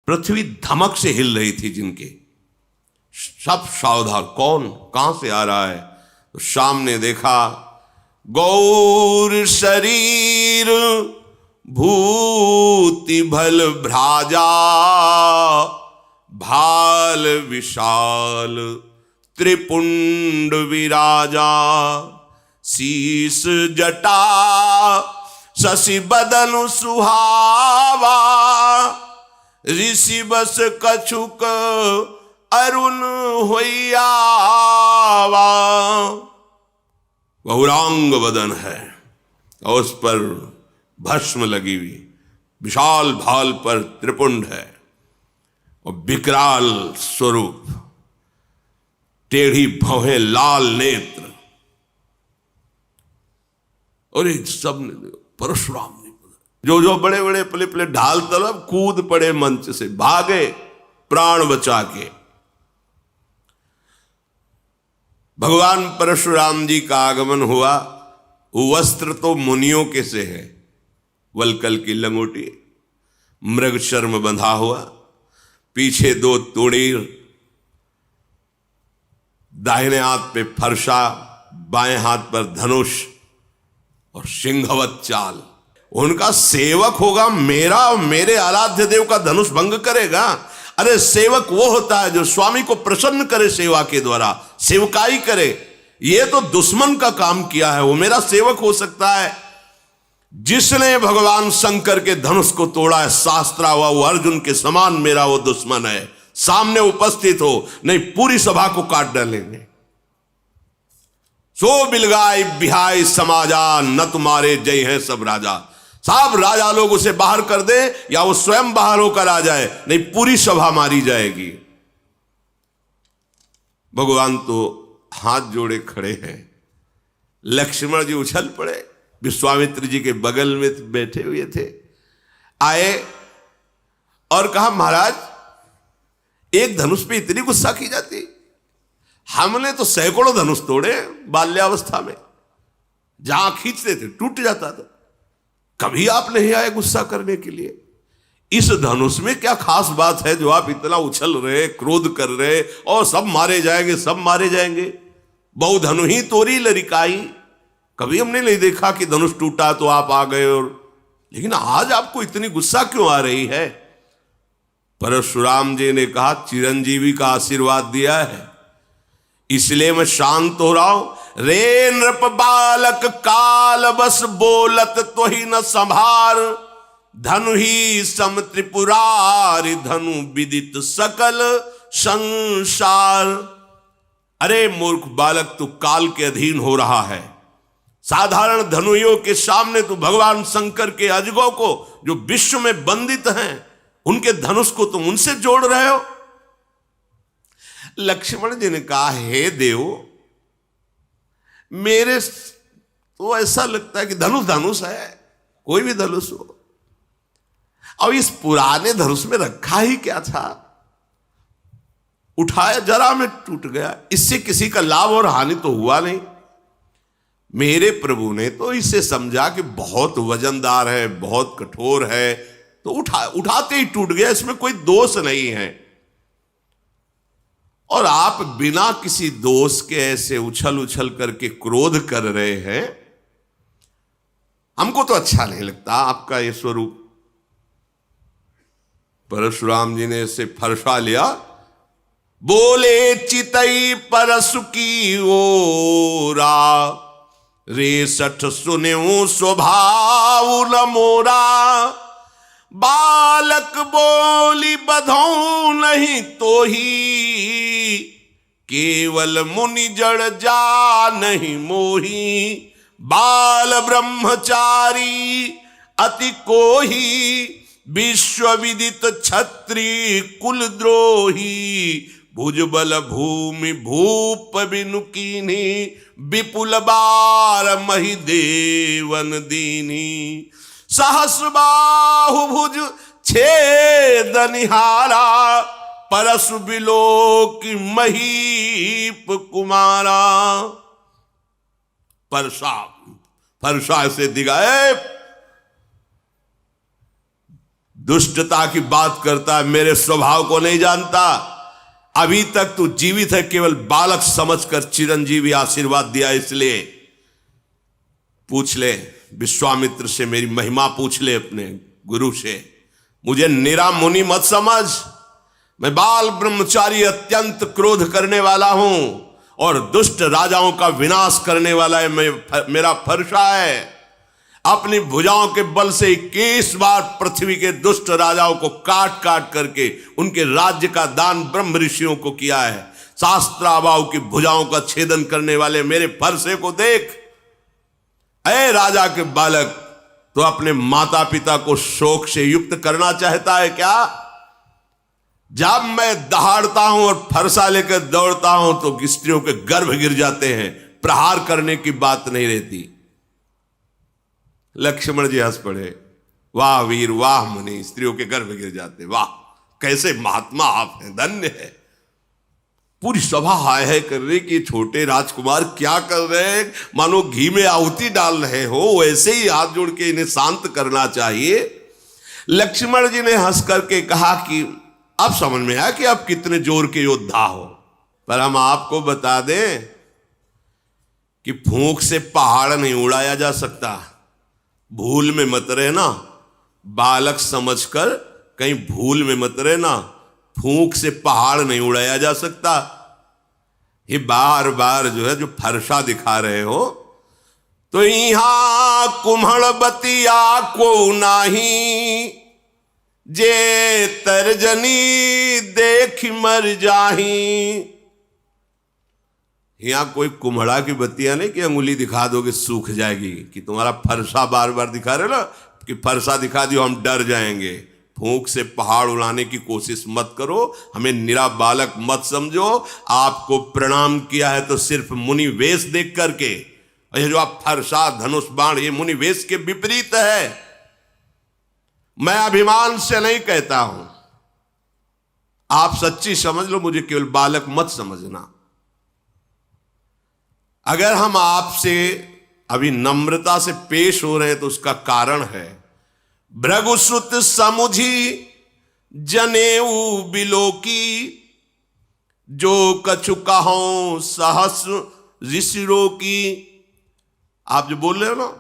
पृथ्वी धमक से हिल रही थी जिनके, सब सावधान, कौन कहां से आ रहा है। तो सामने देखा गौर शरीर भूति भल भ्राजा, भाल विशाल त्रिपुंड विराजा, शीस जटा शशि बदन सुहावा, ऋषि बस कछुक अरुण होइयावा। गौरांग वदन है और उस पर भस्म लगी हुई, विशाल भाल पर त्रिपुंड है और विकराल स्वरूप, टेढ़ी भौहें, लाल नेत्र। और एक सब ने परशुराम ने जो बड़े बड़े पले पले ढाल तलब कूद पड़े मंच से, भागे प्राण बचा के। भगवान परशुराम जी का आगमन हुआ। वस्त्र तो मुनियों के से है, वलकल की लंगोटी, मृग शर्म बंधा हुआ, पीछे 2 तोड़ीर, दाहिने हाथ पे फरसा, बाएं हाथ पर धनुष और सिंहवत चाल। उनका सेवक होगा मेरा, मेरे आराध्य देव का धनुष भंग करेगा। अरे सेवक वो होता है जो स्वामी को प्रसन्न करे, सेवा के द्वारा सेवकाई करे। ये तो दुश्मन का काम किया है, वो मेरा सेवक हो सकता है। जिसने भगवान शंकर के धनुष को तोड़ा है, शास्त्रा हुआ, वो अर्जुन के समान मेरा वो दुश्मन है। सामने उपस्थित हो, नहीं पूरी सभा को काट डालेंगे। सो बिलगाई बिहाई समाजा, न तुम्हारे जय हैं सब राजा। सब राजा लोग उसे बाहर कर दे या वो स्वयं बाहर होकर आ जाए, नहीं पूरी सभा मारी जाएगी। भगवान तो हाथ जोड़े खड़े हैं। लक्ष्मण जी उछल पड़े, विश्वामित्र जी के बगल में बैठे हुए थे, आए और कहा महाराज एक धनुष पे इतनी गुस्सा की जाती, हमने तो सैकड़ों धनुष तोड़े बाल्यावस्था में, जहां खींचते थे टूट जाता था, कभी आप नहीं आए गुस्सा करने के लिए। इस धनुष में क्या खास बात है जो आप इतना उछल रहे, क्रोध कर रहे, और सब मारे जाएंगे, सब मारे जाएंगे। बहु धनु ही तोरी लरिकाई, कभी हमने नहीं देखा कि धनुष टूटा तो आप आ गए, और लेकिन आज आपको इतनी गुस्सा क्यों आ रही है। परशुराम जी ने कहा चिरंजीवी का आशीर्वाद दिया है इसलिए मैं शांत हो रहा हूं। रे नृप बालक काल बस बोलत तो ही न संभार, धनु ही सम त्रिपुरारि धनु विदित सकल संसार। अरे मूर्ख बालक, तू काल के अधीन हो रहा है। साधारण धनुइयों के सामने तू भगवान शंकर के अजगों को जो विश्व में बंदित हैं, उनके धनुष को तुम उनसे जोड़ रहे हो। लक्ष्मण जी ने कहा हे देव, मेरे तो ऐसा लगता है कि धनुष धनुष है, कोई भी धनुष हो। अब इस पुराने धनुष में रखा ही क्या था, उठाया जरा में टूट गया, इससे किसी का लाभ और हानि तो हुआ नहीं। मेरे प्रभु ने तो इसे समझा कि बहुत वजनदार है, बहुत कठोर है, तो उठाते ही टूट गया, इसमें कोई दोष नहीं है। और आप बिना किसी दोष के ऐसे उछल उछल करके क्रोध कर रहे हैं, हमको तो अच्छा नहीं लगता आपका ये स्वरूप। परशुराम जी ने इसे फरसा लिया, बोले चितई परसु की ओरा, रे सठ सुन्यो स्वभाव न मोरा, बालक बोली बधौ नहीं तो ही, केवल मुनि जड़ जा नहीं मोही, बाल ब्रह्मचारी अति कोही, विश्व विदित क्षत्रिय कुल द्रोही, भुजबल भूमि भूप बिनु कीन्ही, विपुल बार मही देवन दीनी, सहस्र बाहु भुज छेद निहारा, परसु बिलोक महीप कुमारा। परसा से दिगाए दुष्टता की बात करता है, मेरे स्वभाव को नहीं जानता। अभी तक तू जीवित है केवल बालक समझकर चिरंजीवी आशीर्वाद दिया, इसलिए पूछ ले विश्वामित्र से, मेरी महिमा पूछ ले अपने गुरु से। मुझे निरा मुनि मत समझ, मैं बाल ब्रह्मचारी अत्यंत क्रोध करने वाला हूं और दुष्ट राजाओं का विनाश करने वाला है मेरा फरसा है। अपनी भुजाओं के बल से 21 बार पृथ्वी के दुष्ट राजाओं को काट काट करके उनके राज्य का दान ब्रह्म ऋषियों को किया है। शास्त्राबाओं की भुजाओं का छेदन करने वाले मेरे फरसे को देख। ऐ राजा के बालक, तो अपने माता पिता को शोक से युक्त करना चाहता है क्या? जब मैं दहाड़ता हूं और फरसा लेकर दौड़ता हूं तो स्त्रियों के गर्भ गिर जाते हैं, प्रहार करने की बात नहीं रहती। लक्ष्मण जी हंस पड़े, वाह वीर वाह मुनि, स्त्रियों के गर्भ गिर जाते, वाह कैसे महात्मा आप हैं, धन्य है। पूरी सभा हाय है कर रही कि छोटे राजकुमार क्या कर रहे हैं, मानो घी में आहुति डाल रहे हो, वैसे ही हाथ जोड़ के इन्हें शांत करना चाहिए। लक्ष्मण जी ने हंस करके कहा कि अब समझ में आया कि आप कितने जोर के योद्धा हो, पर हम आपको बता दें कि फूंक से पहाड़ नहीं उड़ाया जा सकता। भूल में मत रहना, बालक समझकर कहीं भूल में मत रहना, फूंक से पहाड़ नहीं उड़ाया जा सकता। ये बार बार जो है जो फरसा दिखा रहे हो, तो यहां कुम्हड़ बतिया को नाही, जे तर्जनी देख मर जाही। यहां कोई कुम्हड़ा की बत्तियां नहीं कि अंगुली दिखा दोगे सूख जाएगी, कि तुम्हारा फरसा बार बार दिखा रहे ना कि फरसा दिखा दियो हम डर जाएंगे। फूंक से पहाड़ उड़ाने की कोशिश मत करो, हमें निरा बालक मत समझो। आपको प्रणाम किया है तो सिर्फ मुनि वेश देख करके, और ये जो आप फरसा धनुष बाण, ये मुनि वेश के विपरीत है। मैं अभिमान से नहीं कहता हूं, आप सच्ची समझ लो, मुझे केवल बालक मत समझना। अगर हम आपसे अभी नम्रता से पेश हो रहे हैं तो उसका कारण है, भृगुसुत समुझी जनेऊ बिलोकी, जो कछु कहो सहस ऋषिरों की। आप जो बोल रहे हो ना,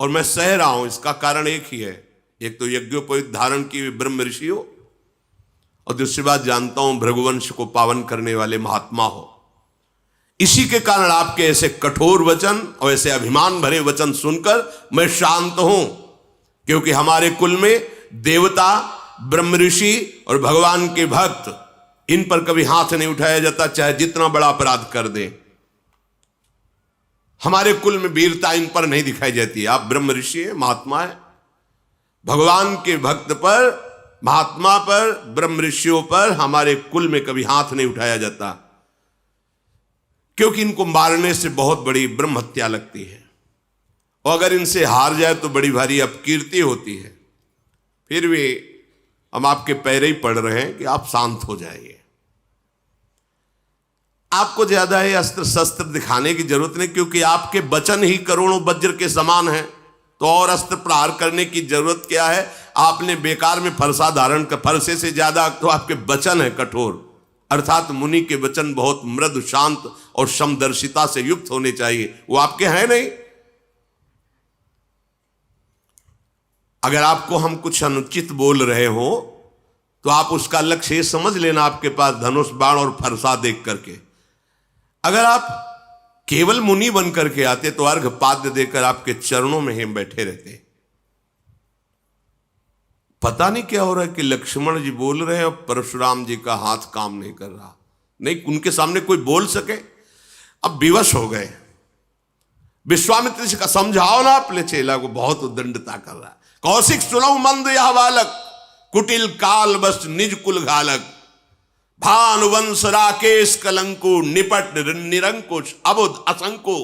और मैं सह रहा हूं, इसका कारण एक ही है। एक तो यज्ञोपवीत धारण की ब्रह्म ऋषि हो, और दूसरी बात जानता हूं भृगुवंश को पावन करने वाले महात्मा हो। इसी के कारण आपके ऐसे कठोर वचन और ऐसे अभिमान भरे वचन सुनकर मैं शांत हूं, क्योंकि हमारे कुल में देवता, ब्रह्म ऋषि और भगवान के भक्त, इन पर कभी हाथ नहीं उठाया जाता, चाहे जितना बड़ा अपराध कर दें। हमारे कुल में वीरता इन पर नहीं दिखाई जाती। आप ब्रह्म ऋषि है, महात्मा है, भगवान के भक्त पर, महात्मा पर, ब्रह्म ऋषियों पर हमारे कुल में कभी हाथ नहीं उठाया जाता, क्योंकि इनको मारने से बहुत बड़ी ब्रह्म हत्या लगती है, और अगर इनसे हार जाए तो बड़ी भारी अपकीर्ति होती है। फिर भी हम आपके पैरे ही पड़ रहे हैं कि आप शांत हो जाइए। आपको ज्यादा ही अस्त्र शस्त्र दिखाने की जरूरत नहीं, क्योंकि आपके वचन ही करोड़ों वज्र के समान हैं, तो और अस्त्र प्रहार करने की जरूरत क्या है? आपने बेकार में फरसा धारण कर, फरसे से ज्यादा तो आपके वचन है कठोर, अर्थात मुनि के वचन बहुत मृदु, शांत और समदर्शिता से युक्त होने चाहिए, वो आपके हैं नहीं। अगर आपको हम कुछ अनुचित बोल रहे हो तो आप उसका लक्ष्य समझ लेना, आपके पास धनुष बाण और फरसा देख करके। अगर आप केवल मुनि बन करके आते तो अर्घ पाद्य देकर आपके चरणों में हम बैठे रहते। पता नहीं क्या हो रहा है कि लक्ष्मण जी बोल रहे हैं और परशुराम जी का हाथ काम नहीं कर रहा, नहीं उनके सामने कोई बोल सके। अब विवश हो गए। विश्वामित्र जी का समझाओ ना अपने चेला को, बहुत उद्दंडता कर रहा है। कौशिक सुनऊ मंद यह बालक, कुटिल काल बस निज कुल घालक, भानुवंश राकेश कलंको, निपट निरंकुश अबुध असंको।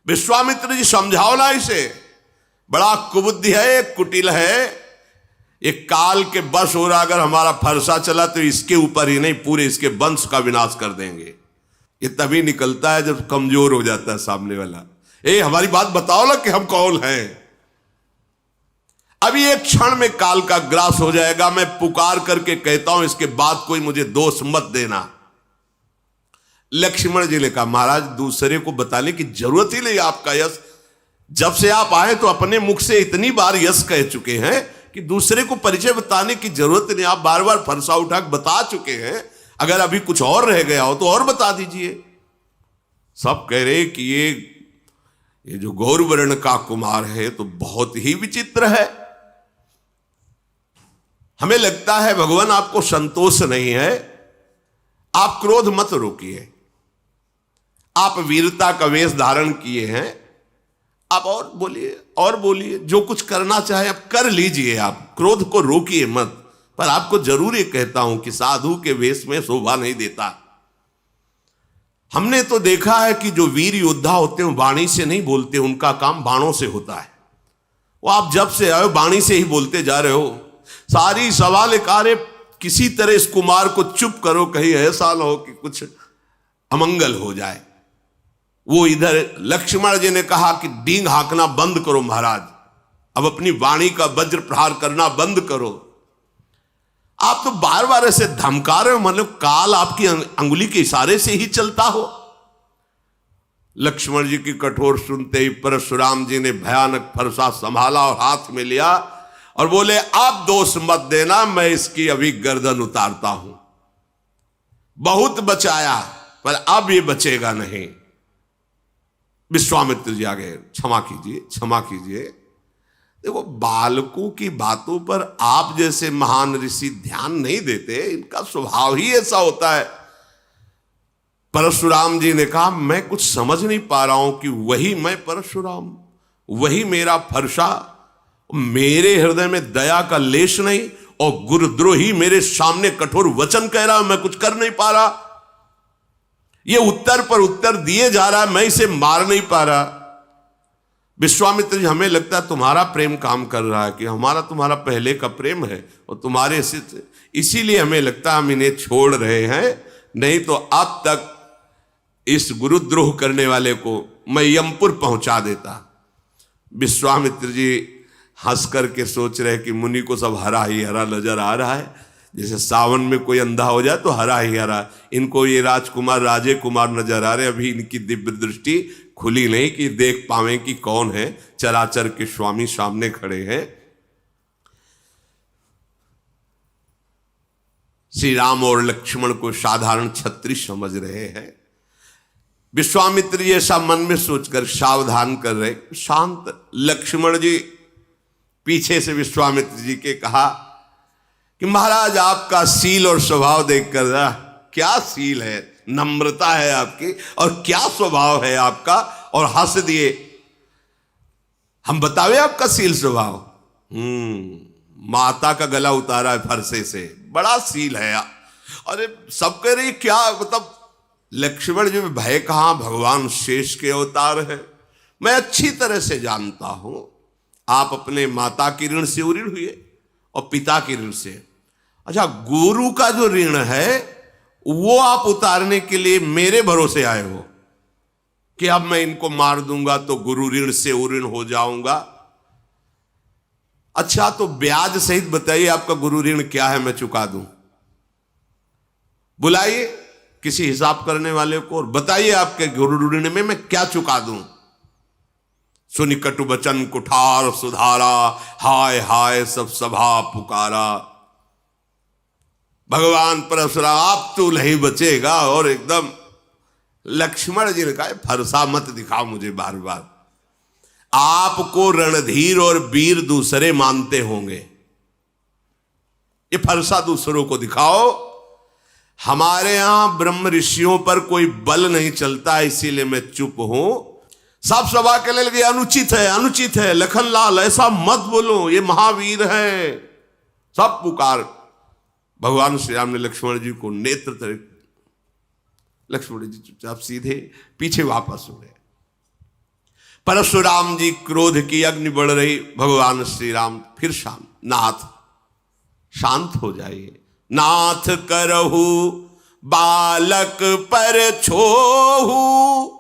विश्वामित्र जी समझाओ ना इसे, बड़ा कुबुद्धि है, कुटिल है, एक काल के बस हो रहा। अगर हमारा फरसा चला तो इसके ऊपर ही नहीं पूरे इसके वंश का विनाश कर देंगे। ये तभी निकलता है जब कमजोर हो जाता है सामने वाला। हमारी बात बताओ ना कि हम कौन हैं। अभी एक क्षण में काल का ग्रास हो जाएगा, मैं पुकार करके कहता हूं इसके बाद कोई मुझे दोष मत देना। लक्ष्मण जी ने कहा महाराज दूसरे को बताने की जरूरत ही नहीं, आपका यश जब से आप आए तो अपने मुख से इतनी बार यश कह चुके हैं कि दूसरे को परिचय बताने की जरूरत नहीं, आप बार बार फरसा उठा बता चुके हैं। अगर अभी कुछ और रह गया हो तो और बता दीजिए। सब कह रहे कि ये जो गौरवर्ण का कुमार है तो बहुत ही विचित्र है। हमें लगता है भगवान आपको संतोष नहीं है, आप क्रोध मत रोकिए। आप वीरता का वेश धारण किए हैं, आप और बोलिए, जो कुछ करना चाहे आप कर लीजिए, आप क्रोध को रोकिए मत। पर आपको जरूर ये कहता हूं कि साधु के वेश में शोभा नहीं देता। हमने तो देखा है कि जो वीर योद्धा होते हैं वाणी से नहीं बोलते, उनका काम बाणों से होता है। वो आप जब से आए वाणी से ही बोलते जा रहे हो। सारी सवाल कार्य किसी तरह इस कुमार को चुप करो, कहीं ऐसा ना हो कि कुछ अमंगल हो जाए। वो इधर लक्ष्मण जी ने कहा कि डींग हाँकना बंद करो महाराज, अब अपनी वाणी का वज्र प्रहार करना बंद करो। आप तो बार बार ऐसे धमका रहे हो, मतलब काल आपकी अंगुली के इशारे से ही चलता हो। लक्ष्मण जी की कठोर सुनते ही परशुराम जी ने भयानक फरसा संभाला और हाथ में लिया और बोले आप दोष मत देना, मैं इसकी अभी गर्दन उतारता हूं। बहुत बचाया पर अब ये बचेगा नहीं। विश्वामित्र जी आ गए, क्षमा कीजिए, क्षमा कीजिए। देखो बालकों की बातों पर आप जैसे महान ऋषि ध्यान नहीं देते, इनका स्वभाव ही ऐसा होता है। परशुराम जी ने कहा मैं कुछ समझ नहीं पा रहा हूं कि वही मैं परशुराम, वही मेरा फरसा, मेरे हृदय में दया का लेश नहीं और गुरुद्रोही मेरे सामने कठोर वचन कह रहा, मैं कुछ कर नहीं पा रहा। ये उत्तर पर उत्तर दिए जा रहा है, मैं इसे मार नहीं पा रहा। विश्वामित्र जी हमें लगता है तुम्हारा प्रेम काम कर रहा है, कि हमारा तुम्हारा पहले का प्रेम है और तुम्हारे इसीलिए हमें लगता है हम इन्हें छोड़ रहे हैं, नहीं तो अब तक इस गुरुद्रोह करने वाले को मैं यमपुर पहुंचा देता। विश्वामित्र जी हंस करके सोच रहे कि मुनि को सब हरा ही हरा नजर आ रहा है, जैसे सावन में कोई अंधा हो जाए तो हरा ही हरा। इनको ये राजकुमार राजे कुमार नजर आ रहे, अभी इनकी दिव्य दृष्टि खुली नहीं कि देख पावे कि कौन है चराचर के स्वामी सामने खड़े हैं। श्री राम और लक्ष्मण को साधारण क्षत्रिय समझ रहे हैं। विश्वामित्र जी ऐसा मन में सोचकर सावधान कर रहे, शांत। लक्ष्मण जी पीछे से विश्वामित्र जी के कहा कि महाराज आपका सील और स्वभाव देखकर क्या सील है, नम्रता है आपकी और क्या स्वभाव है आपका, और हंस दिए। हम बतावे आपका सील स्वभाव? माता का गला उतारा है फरसे से, बड़ा सील है। अरे सब कह रही क्या, मतलब लक्ष्मण जी में भय कहां, भगवान शेष के अवतार है। मैं अच्छी तरह से जानता हूं आप अपने माता की ऋण से ऋण हुए और पिता की ऋण से। अच्छा गुरु का जो ऋण है वो आप उतारने के लिए मेरे भरोसे आए हो कि अब मैं इनको मार दूंगा तो गुरु ऋण से ऋण हो जाऊंगा। अच्छा तो ब्याज सहित बताइए आपका गुरु ऋण क्या है, मैं चुका दूं। बुलाइए किसी हिसाब करने वाले को और बताइए आपके गुरु ऋण में मैं क्या चुका दूं। सुनि कटु बचन कुठार सुधारा, हाय हाय सब सभा पुकारा। भगवान परशुराम आप तो नहीं बचेगा। और एकदम लक्ष्मण जी ने कहा फरसा मत दिखाओ मुझे बार बार, आपको रणधीर और वीर दूसरे मानते होंगे, ये फरसा दूसरों को दिखाओ। हमारे यहां ब्रह्म ऋषियों पर कोई बल नहीं चलता, इसीलिए मैं चुप हूं। सब सभा के लिए लगे अनुचित है, अनुचित है, लखनलाल ऐसा मत बोलो, ये महावीर है। सब पुकार। भगवान श्री राम ने लक्ष्मण जी को नेत्र तरह, लक्ष्मण जी चुपचाप सीधे पीछे वापस हो गए। परशुराम जी क्रोध की अग्नि बढ़ रही। भगवान श्री राम फिर शांत, नाथ शांत हो जाइए, नाथ करहु बालक पर छोहू,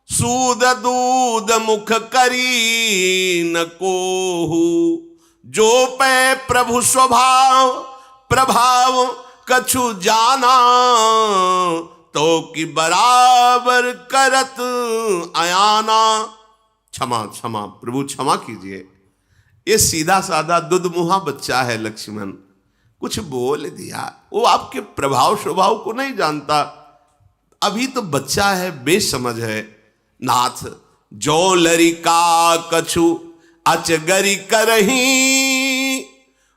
सूद दूध मुख करी न कोहू, जो पै प्रभु स्वभाव प्रभाव कछु जाना, तो कि बराबर करत आयाना। क्षमा क्षमा प्रभु क्षमा कीजिए, ये सीधा साधा दुधमुहा बच्चा है लक्ष्मण, कुछ बोल दिया, वो आपके प्रभाव स्वभाव को नहीं जानता, अभी तो बच्चा है, बेसमझ है। नाथ जो लरिका कछु अचगरी करही,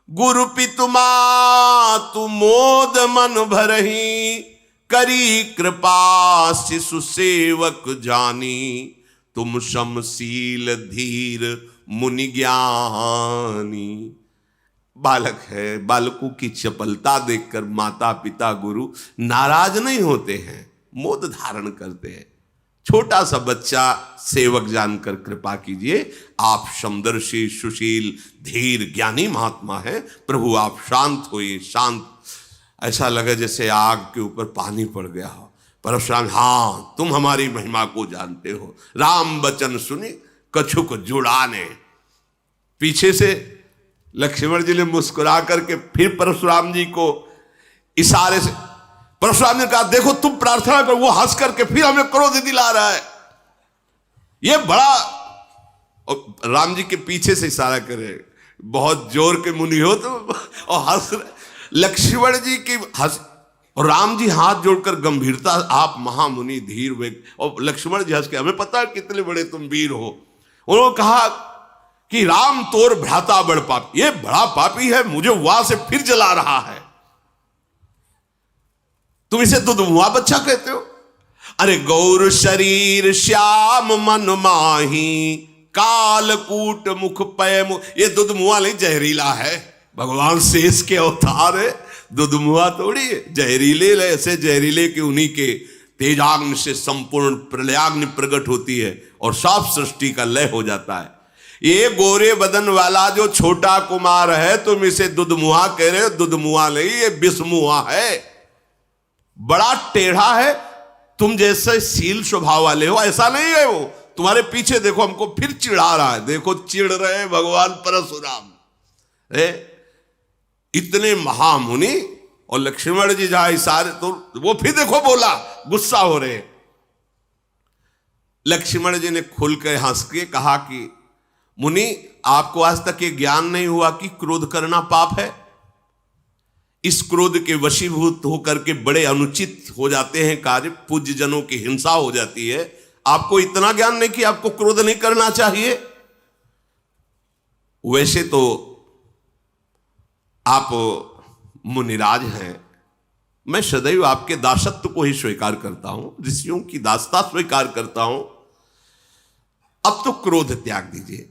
गुरु पितु मातु मोद मन भरही, करी कृपा शिशु सेवक जानी, तुम समशील धीर मुनि ज्ञानी। बालक है, बालकों की चपलता देखकर माता पिता गुरु नाराज नहीं होते हैं, मोद धारण करते हैं। छोटा सा बच्चा सेवक जानकर कृपा कीजिए, आप समदर्शी सुशील धीर ज्ञानी महात्मा है, प्रभु आप शांत होइए। शांत ऐसा लगे जैसे आग के ऊपर पानी पड़ गया हो। परशुराम, हाँ तुम हमारी महिमा को जानते हो, राम वचन सुनी कछुक जुड़ाने। पीछे से लक्ष्मण जी ने मुस्कुरा करके फिर परशुराम जी को इशारे से, परशुराम ने कहा देखो तुम प्रार्थना करो, वो हंस करके फिर हमें क्रोध दिला रहा है। ये बड़ा, और राम जी के पीछे से इशारा करे, बहुत जोर के मुनि हो तो, और हंस लक्ष्मण जी की हंस, और राम जी हाथ जोड़कर गंभीरता, आप महामुनि धीर वेग, और लक्ष्मण जी हंस के, हमें पता है कितने बड़े तुम वीर हो। उन्होंने कहा कि राम तोर भ्राता बड़ पापी, ये बड़ा पापी है, मुझे वहां से फिर जला रहा है, तुम इसे दुधमुआ बच्चा कहते हो। अरे गौर शरीर श्याम मन माही, कालकूट मुख पय मुख, ये दुधमुआ नहीं जहरीला है, भगवान शेष के अवतार है, दुधमुआ थोड़ी है। जहरीले ऐसे जहरीले कि उन्हीं के तेजाग्नि से संपूर्ण प्रलयाग्नि प्रकट होती है और सब सृष्टि का लय हो जाता है। ये गोरे बदन वाला जो छोटा कुमार है, तुम इसे दुधमुआ कह रहे हो, दुधमुआ नहीं, ये विषमुआ है, बड़ा टेढ़ा है, तुम जैसे शील स्वभाव वाले हो ऐसा नहीं है वो। तुम्हारे पीछे देखो, हमको फिर चिढ़ा रहा है, देखो चिढ़ रहे भगवान परशुराम, इतने महामुनि, और लक्ष्मण जी जहां इशारे, तो वो फिर देखो बोला, गुस्सा हो रहे। लक्ष्मण जी ने खुलकर हंस के कहा कि मुनि आपको आज तक ये ज्ञान नहीं हुआ कि क्रोध करना पाप है। इस क्रोध के वशीभूत होकर के बड़े अनुचित हो जाते हैं कार्य, पूज्य जनों की हिंसा हो जाती है। आपको इतना ज्ञान नहीं कि आपको क्रोध नहीं करना चाहिए। वैसे तो आप मुनिराज हैं, मैं सदैव आपके दासत्व को ही स्वीकार करता हूं, ऋषियों की दासता स्वीकार करता हूं। अब तो क्रोध त्याग दीजिए,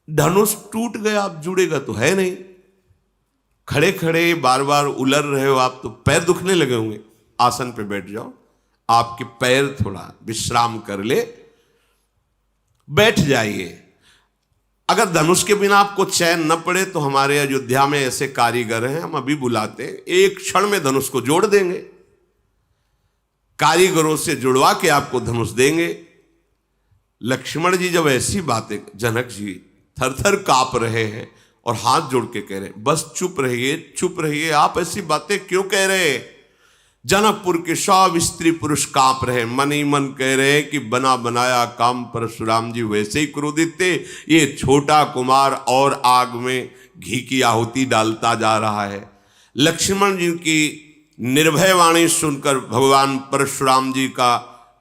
धनुष टूट गया, अब जुड़ेगा तो है नहीं। खड़े खड़े बार बार उलर रहे हो आप, तो पैर दुखने लगे होंगे, आसन पे बैठ जाओ, आपके पैर थोड़ा विश्राम कर ले, बैठ जाइए। अगर धनुष के बिना आपको चैन न पड़े तो हमारे अयोध्या में ऐसे कारीगर हैं, हम अभी बुलाते हैं, एक क्षण में धनुष को जोड़ देंगे, कारीगरों से जुड़वा के आपको धनुष देंगे। लक्ष्मण जी जब ऐसी बातें, जनक जी थर थर कांप रहे हैं और हाथ जोड़ के कह रहे हैं बस चुप रहिए, चुप रहिए, आप ऐसी बातें क्यों कह रहे हैं। जनकपुर के सब स्त्री पुरुष कांप रहे, मन ही मन कह रहे हैं कि बना बनाया काम परशुराम जी वैसे ही क्रोधित थे, ये छोटा कुमार और आग में घी की आहुति डालता जा रहा है। लक्ष्मण जी की निर्भय वाणी सुनकर भगवान परशुराम जी का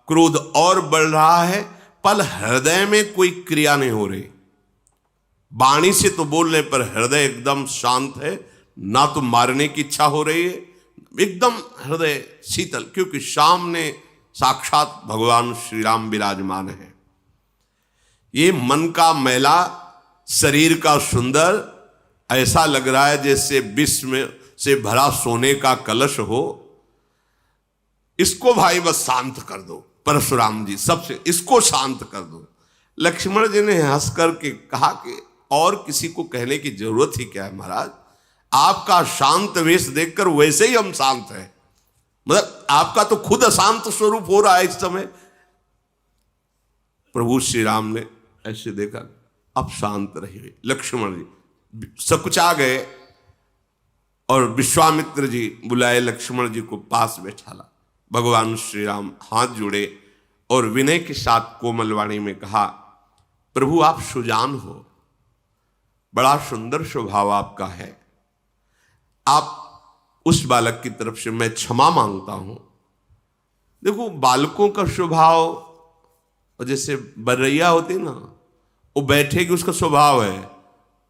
क्रोध और बढ़ रहा है, पर हृदय में कोई क्रिया नहीं हो रही। वाणी से तो बोल रहे पर हृदय एकदम शांत है, ना तो मारने की इच्छा हो रही है, एकदम हृदय शीतल, क्योंकि सामने साक्षात भगवान श्री राम विराजमान है। ये मन का मैला, शरीर का सुंदर, ऐसा लग रहा है जैसे विष में से भरा सोने का कलश हो। इसको भाई बस शांत कर दो, परशुराम जी सबसे इसको शांत कर दो। लक्ष्मण जी ने हंस करके कहा कि और किसी को कहने की जरूरत ही क्या है महाराज, आपका शांत वेश देखकर वैसे ही हम शांत हैं, मतलब आपका तो खुद अशांत स्वरूप हो रहा है इस समय। प्रभु श्री राम ने ऐसे देखा, अब शांत रहिए लक्ष्मण जी, सकुचा गए और विश्वामित्र जी बुलाए, लक्ष्मण जी को पास बैठाला। भगवान श्री राम हाथ जोड़े और विनय के साथ कोमल वाणी में कहा, प्रभु आप सुजान हो, बड़ा सुंदर स्वभाव आपका है, आप उस बालक की तरफ से मैं क्षमा मांगता हूं। देखो बालकों का स्वभाव, और जैसे बरैया होती ना, वो बैठेगी उसका स्वभाव है,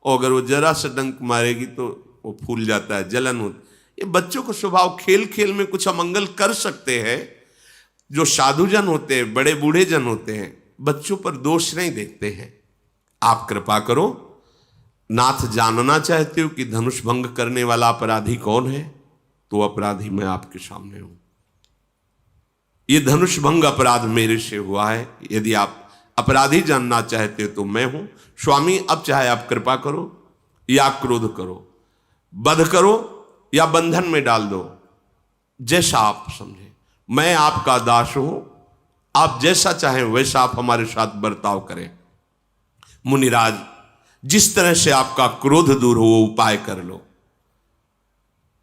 और अगर वो जरा सा डंक मारेगी तो वो फूल जाता है, जलन होती। ये बच्चों का स्वभाव, खेल खेल में कुछ अमंगल कर सकते हैं। जो साधुजन होते हैं, बड़े बूढ़े जन होते हैं, बच्चों पर दोष नहीं देखते हैं। आप कृपा करो, नाथ जानना चाहते हो कि धनुष भंग करने वाला अपराधी कौन है? तो अपराधी मैं आपके सामने हूं। ये धनुष भंग अपराध मेरे से हुआ है। यदि आप अपराधी जानना चाहते हो तो मैं हूं। स्वामी, अब चाहे आप कृपा करो या क्रोध करो, वध करो या बंधन में डाल दो, जैसा आप समझे। मैं आपका दास हूं, आप जैसा चाहें वैसा आप हमारे साथ बर्ताव करें। मुनिराज, जिस तरह से आपका क्रोध दूर हो वो उपाय कर लो।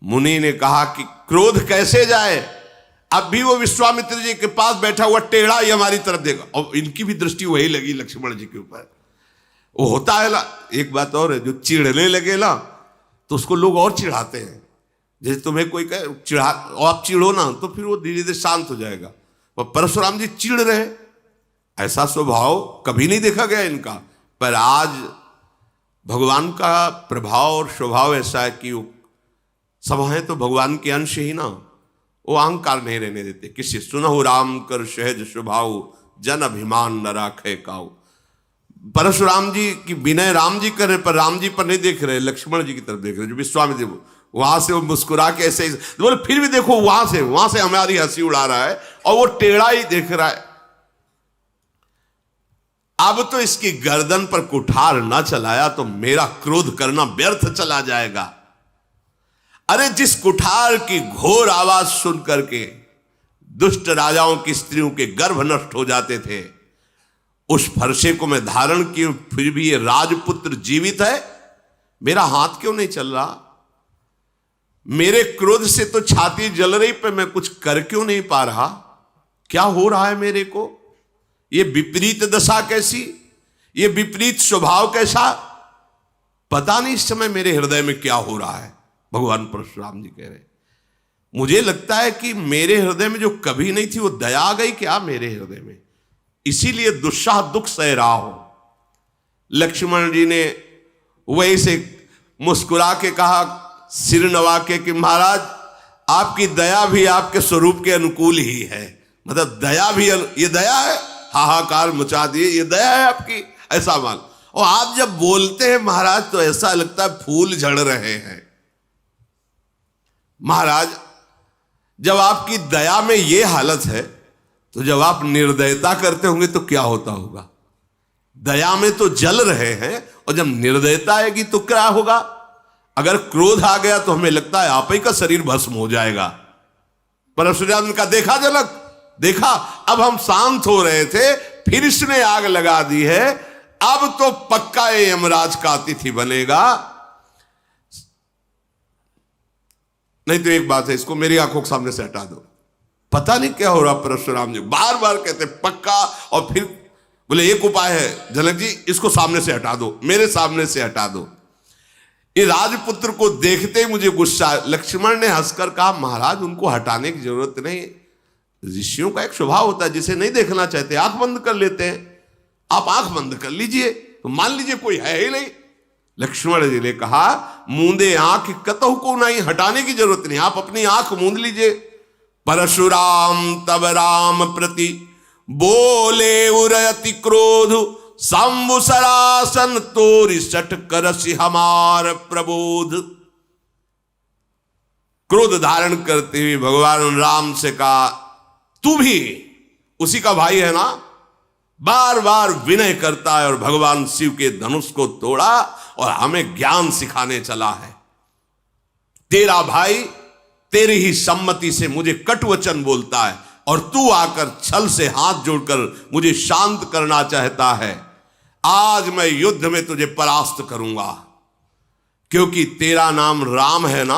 मुनि ने कहा कि क्रोध कैसे जाए? अब भी वो विश्वामित्र जी के पास बैठा हुआ टेढ़ा ही हमारी तरफ देखा, और इनकी भी दृष्टि वही लगी लक्ष्मण जी के ऊपर। वो होता है ना, एक बात और है, जो चिढ़ने लगे ना तो उसको लोग और चिढ़ाते हैं। जैसे तुम्हें कोई कहे चिढ़ा, और आप चिढ़ो ना तो फिर वो धीरे धीरे शांत हो जाएगा। और परशुराम जी चिढ़ रहे, ऐसा स्वभाव कभी नहीं देखा गया इनका। पर आज भगवान का प्रभाव और स्वभाव ऐसा है कि वो सब हैं तो भगवान के अंश ही ना, वो अहंकार नहीं रहने देते। किसी सुनहु राम कर सहज स्वभाव, जन अभिमान न राखे काऊ। परशुराम जी की विनय राम जी कर रहे, पर राम जी पर नहीं देख रहे, लक्ष्मण जी की तरफ देख रहे। जो विश्वामित्र वहां से वो मुस्कुरा के ऐसे बोले, फिर भी देखो वहां से हमारी हंसी उड़ा रहा है और वो टेढ़ा ही देख रहा है। अब तो इसकी गर्दन पर कुठार ना चलाया तो मेरा क्रोध करना व्यर्थ चला जाएगा। अरे जिस कुठार की घोर आवाज सुन करके दुष्ट राजाओं की स्त्रियों के गर्भ नष्ट हो जाते थे, उस फरसे को मैं धारण किए, फिर भी ये राजपुत्र जीवित है, मेरा हाथ क्यों नहीं चल रहा? मेरे क्रोध से तो छाती जल रही, पर मैं कुछ कर क्यों नहीं पा रहा? क्या हो रहा है मेरे को? ये विपरीत दशा कैसी, ये विपरीत स्वभाव कैसा? पता नहीं इस समय मेरे हृदय में क्या हो रहा है। भगवान परशुराम जी कह रहे, मुझे लगता है कि मेरे हृदय में जो कभी नहीं थी वो दया आ गई क्या मेरे हृदय में, इसीलिए दुस्साह दुख सह रहा हो। लक्ष्मण जी ने वही से मुस्कुरा के कहा, सिर नवा के कि महाराज आपकी दया भी आपके स्वरूप के अनुकूल ही है। मतलब दया भी, ये दया है, हाहाकार मचा दिए, ये दया है आपकी, ऐसा मान। और आप जब बोलते हैं महाराज तो ऐसा लगता है फूल झड़ रहे हैं। महाराज जब आपकी दया में ये हालत है तो जब आप निर्दयता करते होंगे तो क्या होता होगा? दया में तो जल रहे हैं, और जब निर्दयता आएगी तो क्या होगा? अगर क्रोध आ गया तो हमें लगता है आप ही का शरीर भस्म हो जाएगा। परशुराम का देखा जनक, देखा, अब हम शांत हो रहे थे, फिर इसने आग लगा दी है। अब तो पक्का ये यमराज का अतिथि बनेगा। नहीं तो एक बात है, इसको मेरी आंखों के सामने से हटा दो। पता नहीं क्या हो रहा, परशुराम जी बार बार कहते पक्का, और फिर बोले एक उपाय है जनक जी, इसको सामने से हटा दो, मेरे सामने से हटा दो। ये राजपुत्र को देखते ही मुझे गुस्सा। लक्ष्मण ने हंसकर कहा, महाराज उनको हटाने की जरूरत नहीं, ऋषियों का एक स्वभाव होता है, जिसे नहीं देखना चाहते आंख बंद कर लेते हैं। आप आंख बंद कर लीजिए तो मान लीजिए कोई है ही नहीं। लक्ष्मण जी ने कहा, मूंदे आंख कतहु को नहीं, हटाने की जरूरत नहीं, आप अपनी आंख मूंद लीजिए। परशुराम तब राम प्रति बोले उरयति क्रोध, संवत्सरासन तोरि सठ करसि हमार प्रबोध। क्रोध धारण करते हुए भगवान राम से कहा, तू भी उसी का भाई है ना? बार बार विनय करता है और भगवान शिव के धनुष को तोड़ा और हमें ज्ञान सिखाने चला है। तेरा भाई तेरी ही सम्मति से मुझे कटुवचन बोलता है और तू आकर छल से हाथ जोड़कर मुझे शांत करना चाहता है। आज मैं युद्ध में तुझे परास्त करूंगा। क्योंकि तेरा नाम राम है ना,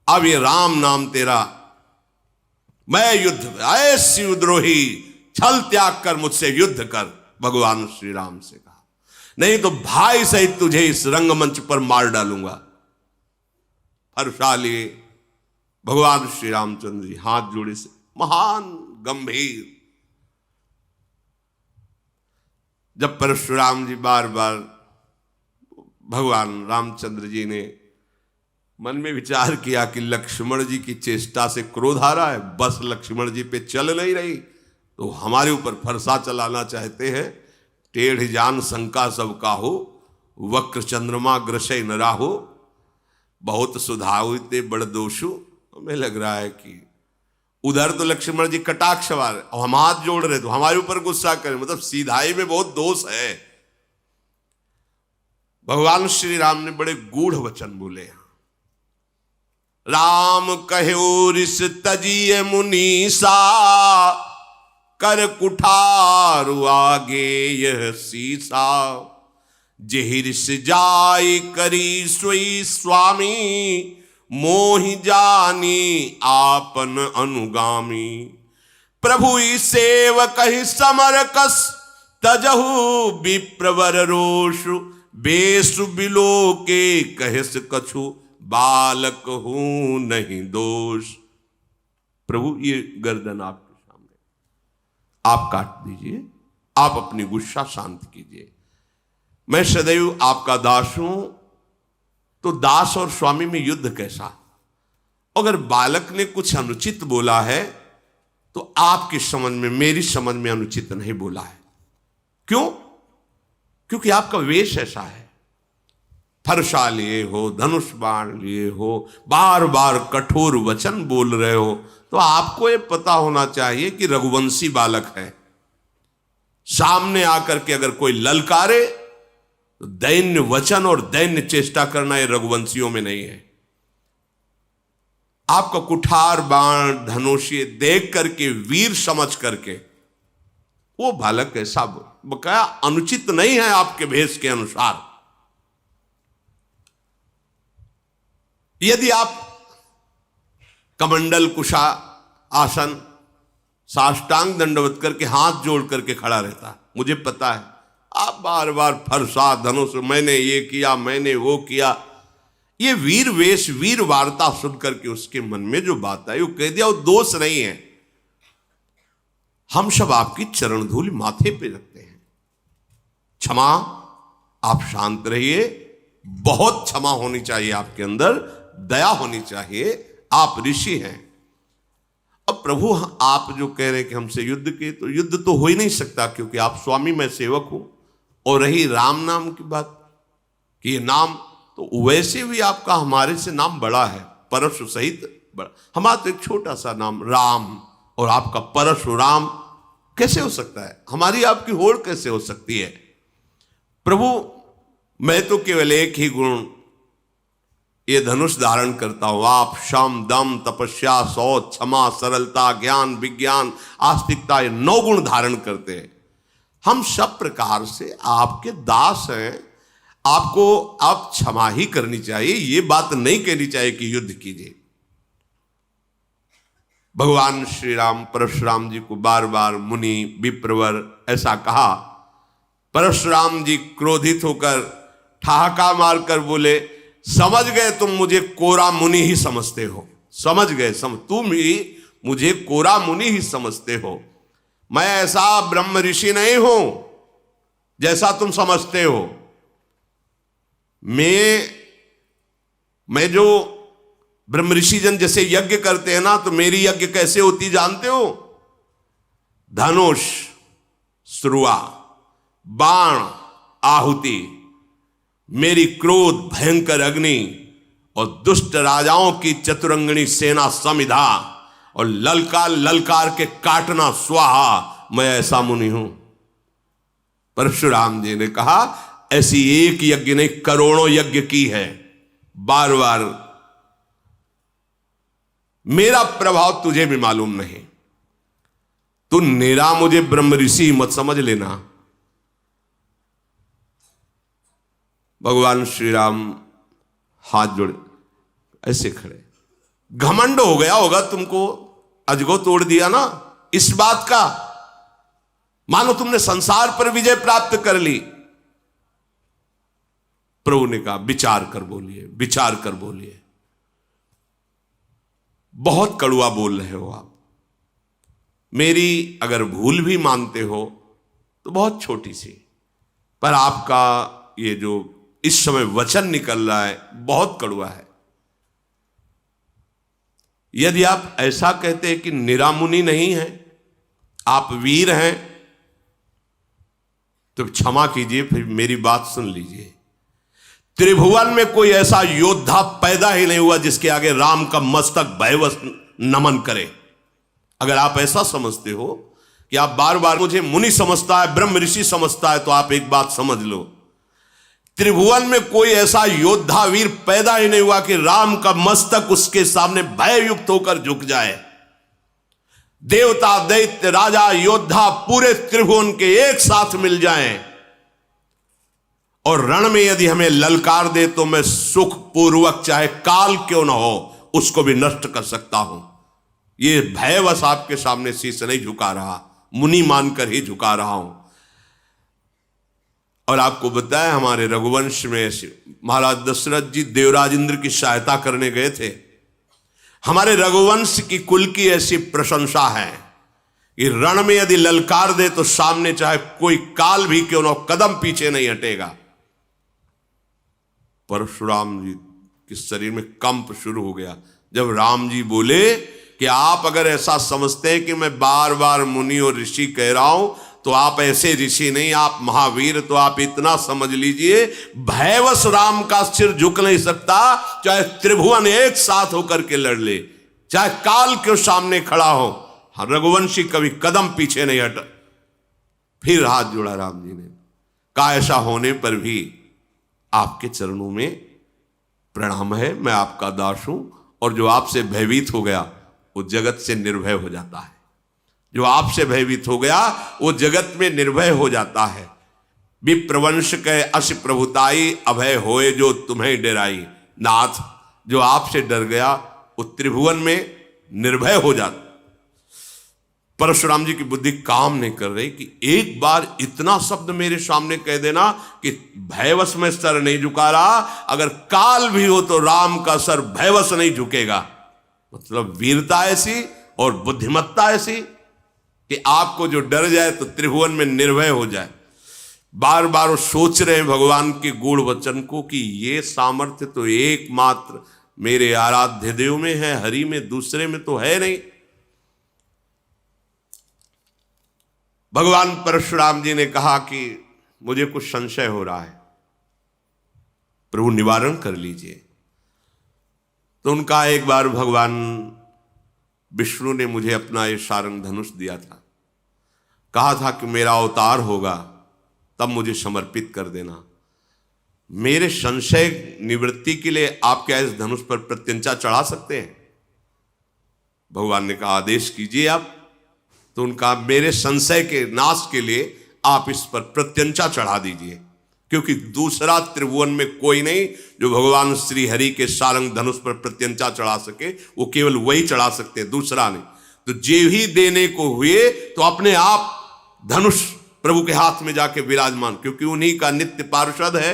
अब ये राम नाम तेरा, मैं युद्ध ऐसी विद्रोही, छल त्याग कर मुझसे युद्ध कर, भगवान श्री राम से कहा, नहीं तो भाई सहित तुझे इस रंगमंच पर मार डालूंगा। हर्षा लिए भगवान श्री रामचंद्र जी हाथ जोड़े से महान गंभीर। जब परशुराम जी बार बार, भगवान रामचंद्र जी ने मन में विचार किया कि लक्ष्मण जी की चेष्टा से क्रोध आ रहा है, बस लक्ष्मण जी पे चल नहीं रही, तो हमारे ऊपर फरसा चलाना चाहते हैं। टेढ़ जान शंका सबका हो, वक्र चंद्रमा ग्रसय न राहो, बहुत सुधावते बड़ दोषु। हमें लग रहा है कि उधर तो लक्ष्मण जी कटाक्ष वार और हम हाथ जोड़ रहे तो हमारे ऊपर गुस्सा करें, मतलब सीधाई में बहुत दोष है। भगवान श्री राम ने बड़े गूढ़ वचन बोले। राम कहो रिस तजिए मुनीसा, कर कुठारु आगे यह सीसा, जेहिरिस जाय करी सोई स्वामी, मोहि जानी आपन अनुगामी। प्रभु सेवक ही समर कस, तजहु विप्रवर रोषु, बेसु बिलो के कहस कछु, बालक हूं नहीं दोष। प्रभु ये गर्दन आपके सामने, आप काट दीजिए, आप अपनी गुस्सा शांत कीजिए। मैं सदैव आपका दास हूं, तो दास और स्वामी में युद्ध कैसा? अगर बालक ने कुछ अनुचित बोला है तो आपकी समझ में, मेरी समझ में अनुचित नहीं बोला है। क्यों? क्योंकि आपका वेश ऐसा है। फरसा लिए हो, धनुष बाण लिए हो, बार बार कठोर वचन बोल रहे हो, तो आपको ये पता होना चाहिए कि रघुवंशी बालक है। सामने आकर के अगर कोई ललकारे तो दैन्य वचन और दैन्य चेष्टा करना ये रघुवंशियों में नहीं है। आपका कुठार बाण धनुष देख करके, वीर समझ करके वो बालक ऐसा बकाया अनुचित नहीं है आपके भेष के अनुसार। यदि आप कमंडल कुशा आसन साष्टांग दंडवत करके हाथ जोड़ करके खड़ा रहता, मुझे पता है आप बार बार फरसा धनुष, मैंने ये किया, मैंने वो किया, ये वीर वेश वीर वार्ता सुन करके उसके मन में जो बात आई वो कह दिया, वो दोष नहीं है। हम सब आपकी चरण धूल माथे पे रखते हैं। क्षमा, आप शांत रहिए, बहुत क्षमा होनी चाहिए आपके अंदर, दया होनी चाहिए, आप ऋषि हैं। अब प्रभु आप जो कह रहे हैं कि हमसे युद्ध के, तो युद्ध तो हो ही नहीं सकता, क्योंकि आप स्वामी, मैं सेवक हूं। और रही राम नाम की बात कि ये नाम, तो वैसे भी आपका हमारे से नाम बड़ा है, परशु सहित बड़ा। हमारा तो एक छोटा सा नाम राम, और आपका परशुराम कैसे हो सकता है? हमारी आपकी होड़ कैसे हो सकती है? प्रभु मैं तो केवल एक ही गुण ये धनुष धारण करता हूं। आप शम दम तपस्या शौच क्षमा सरलता ज्ञान विज्ञान आस्तिकता, ये 9 गुण धारण करते हैं। हम सब प्रकार से आपके दास हैं, आपको आप क्षमा ही करनी चाहिए, ये बात नहीं कहनी चाहिए कि युद्ध कीजिए। भगवान श्री राम परशुराम जी को बार बार मुनि विप्रवर ऐसा कहा। परशुराम जी क्रोधित होकर ठहाका मारकर बोले, समझ गए तुम मुझे कोरा मुनि ही समझते हो, समझ गए, तुम ही मुझे कोरा मुनि ही समझते हो। मैं ऐसा ब्रह्म ऋषि नहीं हूं जैसा तुम समझते हो। मैं जो ब्रह्म ऋषि जन जैसे यज्ञ करते हैं ना, तो मेरी यज्ञ कैसे होती जानते हो? धनुष श्रुआ, बाण आहुति, मेरी क्रोध भयंकर अग्नि, और दुष्ट राजाओं की चतुरंगणी सेना समिधा, और ललकार ललकार के काटना स्वाहा। मैं ऐसा मुनि हूं। परशुराम जी ने कहा, ऐसी एक यज्ञ नहीं, करोड़ों यज्ञ की है। बार बार मेरा प्रभाव तुझे भी मालूम नहीं, तू निरा मुझे ब्रह्म ऋषि मत समझ लेना। भगवान श्री राम हाथ जोड़े ऐसे खड़े। घमंड हो गया होगा तुमको, अजगो तोड़ दिया ना इस बात का, मानो तुमने संसार पर विजय प्राप्त कर ली। प्रभु ने कहा विचार कर बोलिए, विचार कर बोलिए। बहुत कड़वा बोल रहे हो आप। मेरी अगर भूल भी मानते हो तो बहुत छोटी सी, पर आपका ये जो इस समय वचन निकल रहा है बहुत कड़वा है। यदि आप ऐसा कहते हैं कि निरामुनि नहीं है, आप वीर हैं, तो क्षमा कीजिए, फिर मेरी बात सुन लीजिए। त्रिभुवन में कोई ऐसा योद्धा पैदा ही नहीं हुआ जिसके आगे राम का मस्तक भयवश नमन करे। अगर आप ऐसा समझते हो कि आप बार बार मुझे मुनि समझता है, ब्रह्म ऋषि समझता है, तो आप एक बात समझ लो, त्रिभुवन में कोई ऐसा योद्धा वीर पैदा ही नहीं हुआ कि राम का मस्तक उसके सामने भययुक्त होकर झुक जाए। देवता, दैत्य, राजा, योद्धा पूरे त्रिभुवन के एक साथ मिल जाएं और रण में यदि हमें ललकार दे तो मैं सुख पूर्वक, चाहे काल क्यों ना हो, उसको भी नष्ट कर सकता हूं। ये भयवश आपके सामने शीश नहीं झुका रहा, मुनि मानकर ही झुका रहा हूं। और आपको बताया हमारे रघुवंश में महाराज दशरथ जी देवराज इंद्र की सहायता करने गए थे। हमारे रघुवंश की कुल की ऐसी प्रशंसा है कि रण में यदि ललकार दे तो सामने चाहे कोई काल भी क्यों ना, कदम पीछे नहीं हटेगा। परशुराम जी के शरीर में कंप शुरू हो गया जब राम जी बोले कि आप अगर ऐसा समझते हैं कि मैं बार बार मुनि और ऋषि कह रहा हूं, तो आप ऐसे ऋषि नहीं, आप महावीर। तो आप इतना समझ लीजिए, भयवश राम का सिर झुक नहीं सकता, चाहे त्रिभुवन एक साथ होकर के लड़ ले, चाहे काल के सामने खड़ा हो, रघुवंशी कभी कदम पीछे नहीं हटा। फिर हाथ जोड़ा राम जी ने, कहा ऐसा होने पर भी आपके चरणों में प्रणाम है, मैं आपका दास हूं, और जो आपसे भयभीत हो गया वो जगत से निर्भय हो जाता है। जो आपसे भयभीत हो गया वो जगत में निर्भय हो जाता है। विप्रवंश के अस प्रभुताई, अभय होए जो तुम्हें डराई। नाथ, जो आपसे डर गया वो त्रिभुवन में निर्भय हो जाता। परशुराम जी की बुद्धि काम नहीं कर रही कि एक बार इतना शब्द मेरे सामने कह देना कि भयवश में सर नहीं झुका रहा, अगर काल भी हो तो राम का सर भयवश नहीं झुकेगा। मतलब वीरता ऐसी और बुद्धिमत्ता ऐसी कि आपको जो डर जाए तो त्रिभुवन में निर्भय हो जाए। बार बार वो सोच रहे हैं भगवान के गूढ़ वचन को कि ये सामर्थ्य तो एकमात्र मेरे आराध्य देव में है, हरि में, दूसरे में तो है नहीं। भगवान परशुराम जी ने कहा कि मुझे कुछ संशय हो रहा है, प्रभु निवारण कर लीजिए। तो उनका एक बार भगवान विष्णु ने मुझे अपना ये सारंग धनुष दिया था, कहा था कि मेरा अवतार होगा तब मुझे समर्पित कर देना। मेरे संशय निवृत्ति के लिए आप क्या इस धनुष पर प्रत्यंचा चढ़ा सकते हैं? भगवान ने कहा आदेश कीजिए आप। तो उनका मेरे संशय के नाश के लिए आप इस पर प्रत्यंचा चढ़ा दीजिए, क्योंकि दूसरा त्रिभुवन में कोई नहीं जो भगवान श्री हरि के सारंग धनुष पर प्रत्यंचा चढ़ा सके, वो केवल वही चढ़ा सकते हैं, दूसरा नहीं। तो जे ही देने को हुए तो अपने आप धनुष प्रभु के हाथ में जाके विराजमान, क्योंकि उन्हीं का नित्य पार्षद है।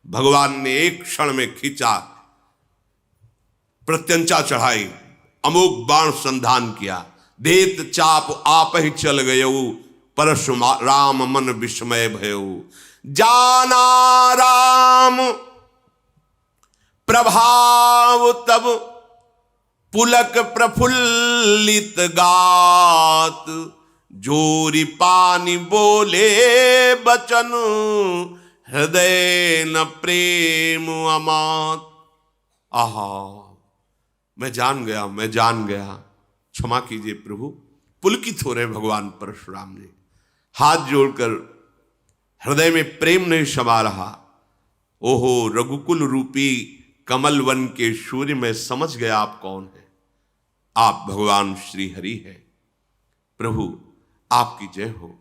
भगवान ने एक क्षण में खींचा, प्रत्यंचा चढ़ाई, अमोघ बाण संधान किया, देत चाप आप ही चल गयऊ, परशुराम मन विस्मय भयऊ। जाना राम प्रभाव तब, पुलक प्रफुल्लित गात, जोरी पानी बोले बचन, हृदय न प्रेम अमात। आहा, मैं जान गया, मैं जान गया, क्षमा कीजिए प्रभु। पुलकित हो रहे भगवान परशुराम जी, हाथ जोड़कर हृदय में प्रेम नहीं समा रहा। ओहो रघुकुल रूपी कमल वन के सूर्य में समझ गया आप कौन है। आप भगवान श्री हरि हैं। प्रभु आपकी जय हो।